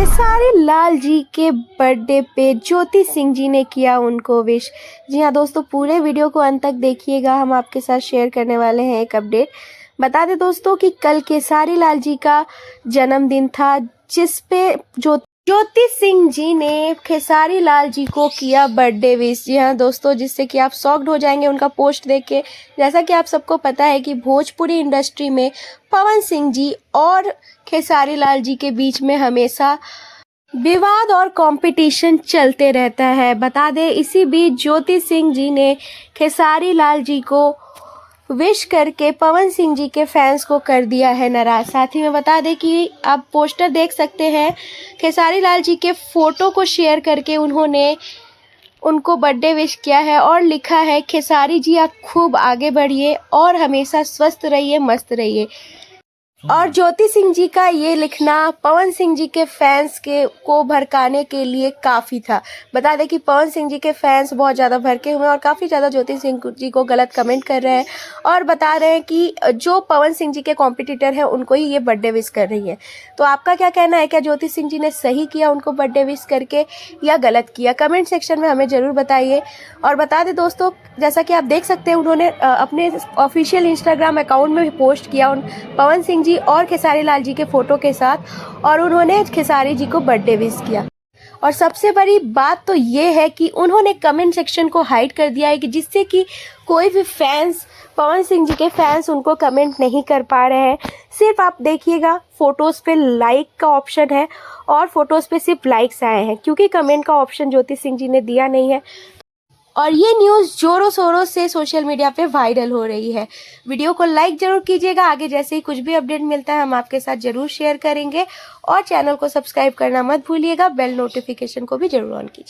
खेसारी लाल जी के बर्थडे पे ज्योति सिंह जी ने किया उनको विश। जी हाँ दोस्तों, पूरे वीडियो को अंत तक देखिएगा। हम आपके साथ शेयर करने वाले हैं एक अपडेट। बता दें दोस्तों कि कल खेसारी लाल जी का जन्मदिन था, जिस पे ज्योति सिंह जी ने खेसारी लाल जी को किया बर्थडे विश। जी हाँ दोस्तों, जिससे कि आप शॉक्ड हो जाएंगे उनका पोस्ट देख के। जैसा कि आप सबको पता है कि भोजपुरी इंडस्ट्री में पवन सिंह जी और खेसारी लाल जी के बीच में हमेशा विवाद और कंपटीशन चलते रहता है। बता दें, इसी बीच ज्योति सिंह जी ने खेसारी लाल जी को विश करके पवन सिंह जी के फैंस को कर दिया है नाराज। साथ ही में बता दें कि आप पोस्टर देख सकते हैं, खेसारी लाल जी के फोटो को शेयर करके उन्होंने उनको बर्थडे विश किया है और लिखा है, खेसारी जी आप खूब आगे बढ़िए और हमेशा स्वस्थ रहिए, मस्त रहिए। और ज्योति सिंह जी का ये लिखना पवन सिंह जी के फैंस को भड़काने के लिए काफ़ी था। बता दें कि पवन सिंह जी के फैंस बहुत ज़्यादा भड़के हुए हैं और काफ़ी ज़्यादा ज्योति सिंह जी को गलत कमेंट कर रहे हैं और बता रहे हैं कि जो पवन सिंह जी के कॉम्पिटिटर हैं उनको ही ये बर्थडे विश कर रही है। तो आपका क्या कहना है, क्या ज्योति सिंह जी ने सही किया उनको बर्थडे विश करके या गलत किया? कमेंट सेक्शन में हमें ज़रूर बताइए। और बता दें दोस्तों, जैसा कि आप देख सकते हैं, उन्होंने अपने ऑफिशियल इंस्टाग्राम अकाउंट में भी पोस्ट किया उन पवन सिंह जी और खेसारी लाल जी के फोटो के साथ, और उन्होंने खेसारी जी को बर्थडे विश किया। और सबसे बड़ी बात तो ये है कि उन्होंने कमेंट सेक्शन को हाइड कर दिया है कि जिससे कि कोई भी फैंस, पवन सिंह जी के फैंस उनको कमेंट नहीं कर पा रहे हैं। सिर्फ आप देखिएगा, फोटोज़ पे लाइक का ऑप्शन है और फोटोज़ पे सिर्फ लाइक्स आए हैं, क्योंकि कमेंट का ऑप्शन ज्योति सिंह जी ने दिया नहीं है। और ये न्यूज़ जोरों शोरों से सोशल मीडिया पे वायरल हो रही है। वीडियो को लाइक जरूर कीजिएगा। आगे जैसे ही कुछ भी अपडेट मिलता है हम आपके साथ जरूर शेयर करेंगे। और चैनल को सब्सक्राइब करना मत भूलिएगा, बेल नोटिफिकेशन को भी जरूर ऑन कीजिए।